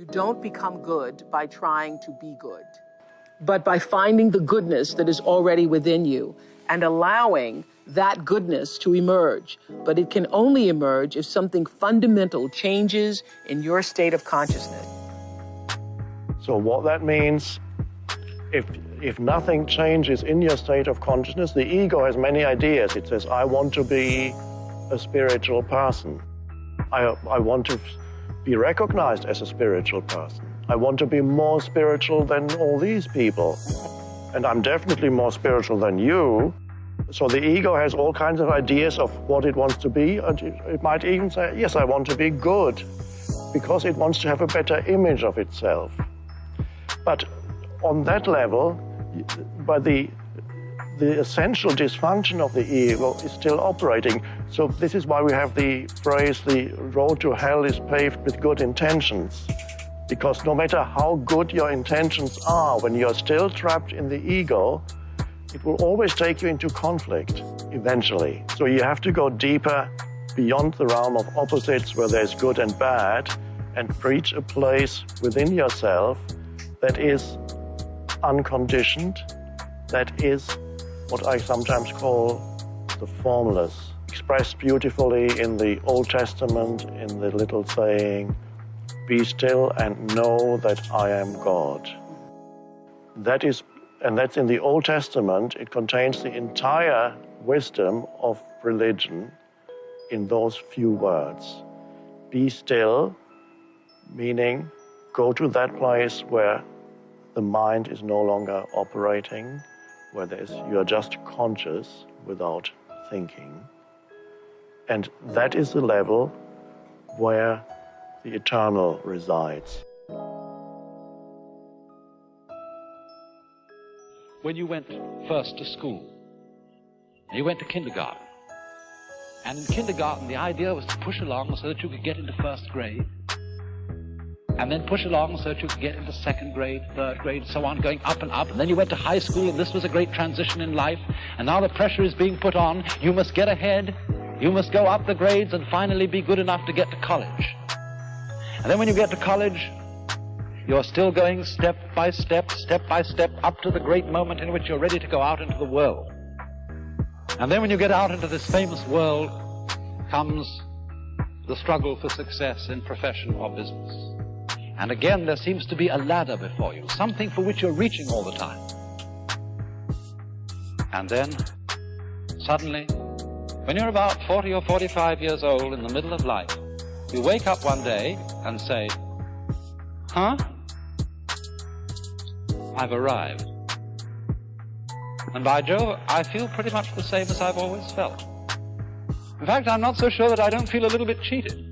You don't become good by trying to be good, but by finding the goodness that is already within you and allowing that goodness to emerge. But it can only emerge if something fundamental changes in your state of consciousness. So what that means, if nothing changes in your state of consciousness, the ego has many ideas. It says, I want to be a spiritual person. I want to be recognized as a spiritual person. I want to be more spiritual than all these people. And I'm definitely more spiritual than you. So the ego has all kinds of ideas of what it wants to be. And it might even say, yes, I want to be good, because it wants to have a better image of itself. But on that level, the essential dysfunction of the ego is still operating. So this is why we have the phrase, the road to hell is paved with good intentions. Because no matter how good your intentions are, when you're still trapped in the ego, it will always take you into conflict eventually. So you have to go deeper beyond the realm of opposites where there's good and bad and reach a place within yourself that is unconditioned, that is what I sometimes call the formless, expressed beautifully in the Old Testament in the little saying, be still and know that I am God. And that's in the Old Testament. It contains the entire wisdom of religion in those few words. Be still, meaning go to that place where the mind is no longer operating, where you're just conscious without thinking. And that is the level where the eternal resides. When you went first to school, you went to kindergarten, and in kindergarten the idea was to push along so that you could get into first grade, and then push along so that you could get into second grade, third grade, so on, going up and up. And then you went to high school, and this was a great transition in life. And now the pressure is being put on. You must get ahead. You must go up the grades and finally be good enough to get to college. And then when you get to college, you're still going step by step, up to the great moment in which you're ready to go out into the world. And then when you get out into this famous world, comes the struggle for success in profession or business. And again, there seems to be a ladder before you, something for which you're reaching all the time. And then, suddenly, when you're about 40 or 45 years old in the middle of life, you wake up one day and say, huh? I've arrived. And by Jove, I feel pretty much the same as I've always felt. In fact, I'm not so sure that I don't feel a little bit cheated.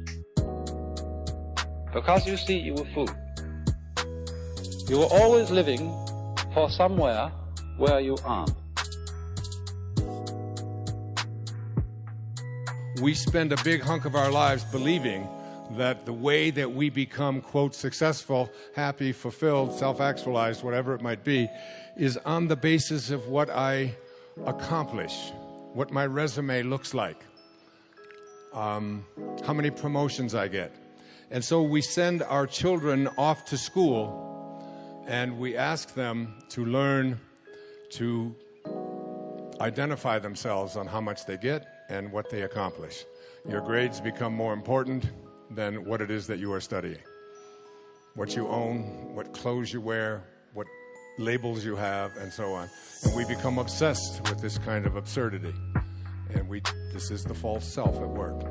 Because, you see, you were fooled. You were always living for somewhere where you aren't. We spend a big hunk of our lives believing that the way that we become, quote, successful, happy, fulfilled, self-actualized, whatever it might be, is on the basis of what I accomplish, what my resume looks like, how many promotions I get. And so we send our children off to school and we ask them to learn to identify themselves on how much they get and what they accomplish. Your grades become more important than what it is that you are studying. What you own, what clothes you wear, what labels you have, and so on. And we become obsessed with this kind of absurdity. And this is the false self at work.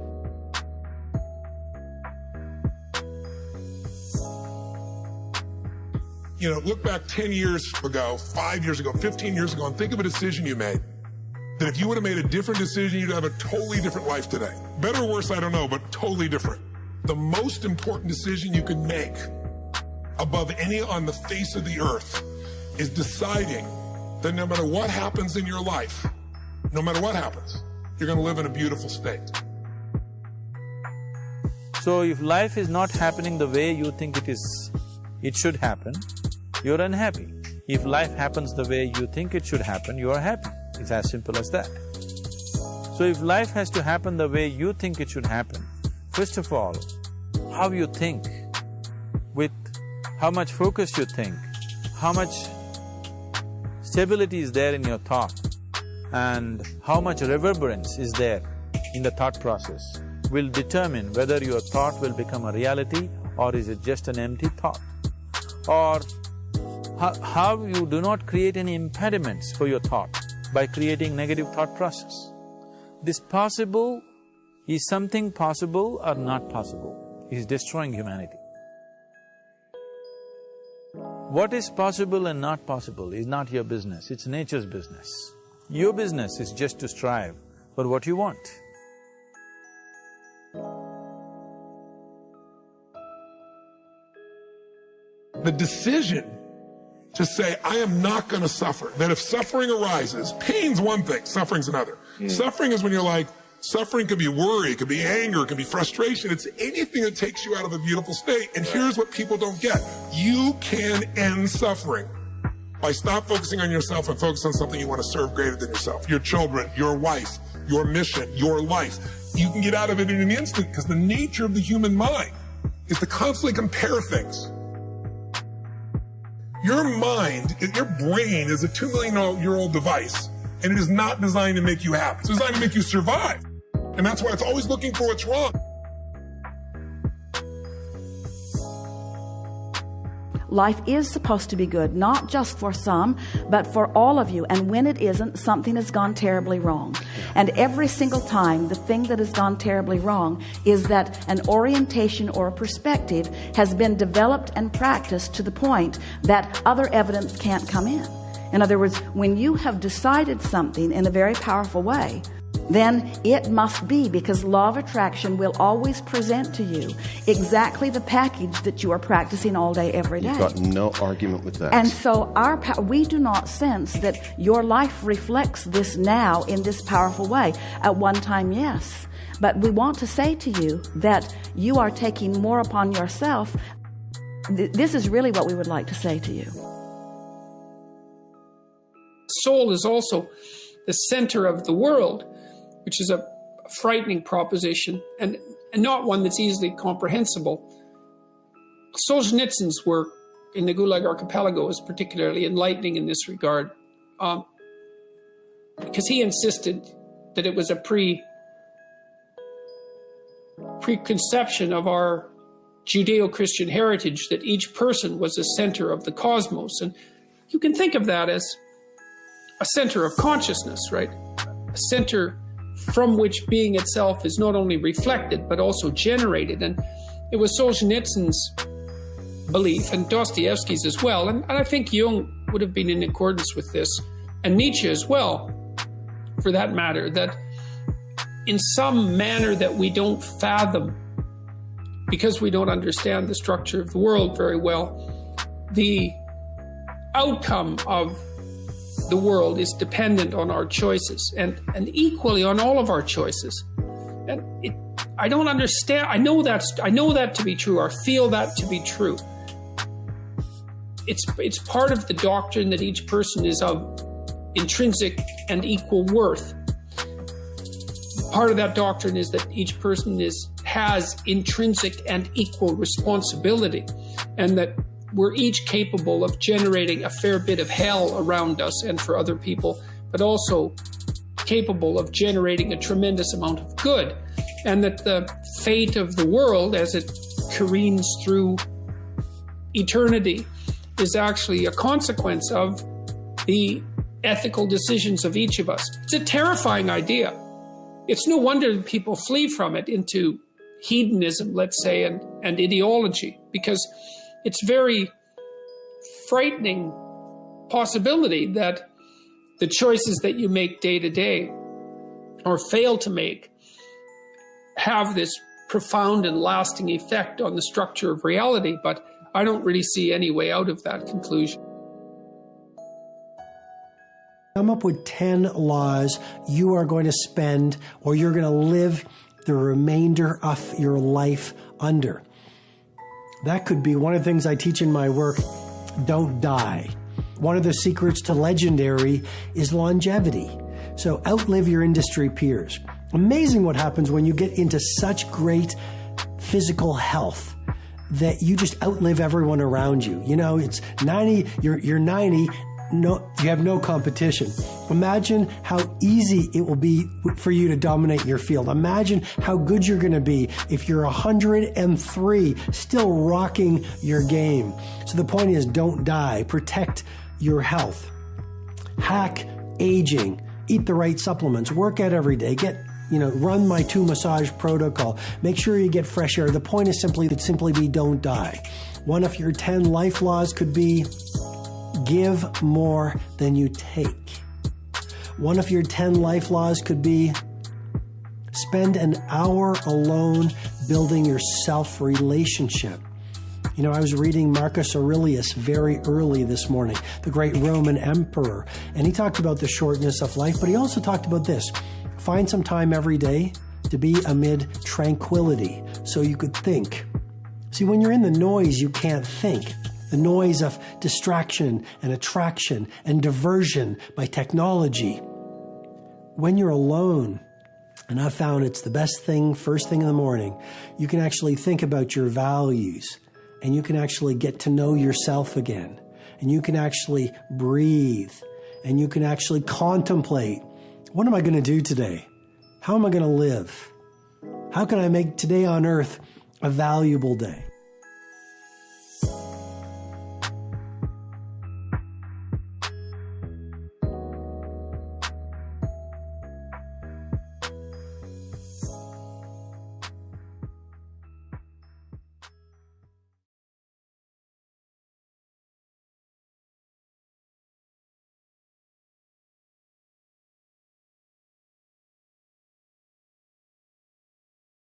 You know, look back 10 years ago, 5 years ago, 15 years ago, and think of a decision you made. That if you would have made a different decision, you'd have a totally different life today. Better or worse, I don't know, but totally different. The most important decision you can make above any on the face of the earth is deciding that no matter what happens in your life, no matter what happens, you're going to live in a beautiful state. So if life is not happening the way you think it should happen, you're unhappy. If life happens the way you think it should happen, you are happy. It's as simple as that. So if life has to happen the way you think it should happen, first of all, how you think with how much focus you think, how much stability is there in your thought, and how much reverberance is there in the thought process will determine whether your thought will become a reality or is it just an empty thought. Or how you do not create any impediments for your thought by creating negative thought process. This possible, is something possible or not possible, is destroying humanity. What is possible and not possible is not your business, it's nature's business. Your business is just to strive for what you want. The decision to say, I am not going to suffer, that if suffering arises, pain's one thing, suffering's another. Suffering is when you're like, suffering could be worry, it could be anger, it could be frustration, it's anything that takes you out of a beautiful state. And here's what people don't get. You can end suffering by stop focusing on yourself and focus on something you want to serve greater than yourself. Your children, your wife, your mission, your life. You can get out of it in an instant because the nature of the human mind is to constantly compare things. Your mind, your brain is a 2 million-year-old device, and it is not designed to make you happy. It's designed to make you survive. And that's why it's always looking for what's wrong. Life is supposed to be good, not just for some, but for all of you. And when it isn't, something has gone terribly wrong. And every single time, the thing that has gone terribly wrong is that an orientation or a perspective has been developed and practiced to the point that other evidence can't come in. In other words, when you have decided something in a very powerful way, then it must be, because law of attraction will always present to you exactly the package that you are practicing all day, every day. You've got no argument with that. And so we do not sense that your life reflects this now in this powerful way. At one time, yes. But we want to say to you that you are taking more upon yourself. This is really what we would like to say to you. Soul is also the center of the world, which is a frightening proposition and not one that's easily comprehensible. Solzhenitsyn's work in the Gulag Archipelago is particularly enlightening in this regard, because he insisted that it was a preconception of our Judeo-Christian heritage that each person was the center of the cosmos. And you can think of that as a center of consciousness, right? A center from which being itself is not only reflected, but also generated. And it was Solzhenitsyn's belief, and Dostoevsky's as well, and I think Jung would have been in accordance with this, and Nietzsche as well, for that matter, that in some manner that we don't fathom, because we don't understand the structure of the world very well, the outcome of the world is dependent on our choices, and equally on all of our choices. And I don't understand. I know that to be true, or feel that to be true. It's part of the doctrine that each person is of intrinsic and equal worth. Part of that doctrine is that each person has intrinsic and equal responsibility, and that we're each capable of generating a fair bit of hell around us and for other people, but also capable of generating a tremendous amount of good. And that the fate of the world as it careens through eternity is actually a consequence of the ethical decisions of each of us. It's a terrifying idea. It's no wonder that people flee from it into hedonism, let's say, and ideology, because it's very frightening possibility that the choices that you make day to day or fail to make have this profound and lasting effect on the structure of reality, but I don't really see any way out of that conclusion. Come up with 10 laws you are going to spend, or you're going to live the remainder of your life under. That could be one of the things I teach in my work. Don't die. One of the secrets to legendary is longevity. So outlive your industry peers. Amazing what happens when you get into such great physical health. that you just outlive everyone around you. You know, it's 90, you're 90, no, you have no competition. Imagine how easy it will be for you to dominate your field. Imagine how good you're going to be if you're 103, still rocking your game. So the point is, don't die. Protect your health. Hack aging. Eat the right supplements. Work out every day. Run my 2 massage protocol. Make sure you get fresh air. The point is simply be don't die. One of your 10 life laws could be give more than you take. One of your 10 life laws could be spend an hour alone building your self-relationship. You know, I was reading Marcus Aurelius very early this morning, the great Roman emperor, and he talked about the shortness of life, but he also talked about this. Find some time every day to be amid tranquility so you could think. See, when you're in the noise, you can't think. The noise of distraction and attraction and diversion by technology. When you're alone, and I've found it's the best thing, first thing in the morning, you can actually think about your values, and you can actually get to know yourself again, and you can actually breathe, and you can actually contemplate, what am I going to do today? How am I going to live? How can I make today on earth a valuable day?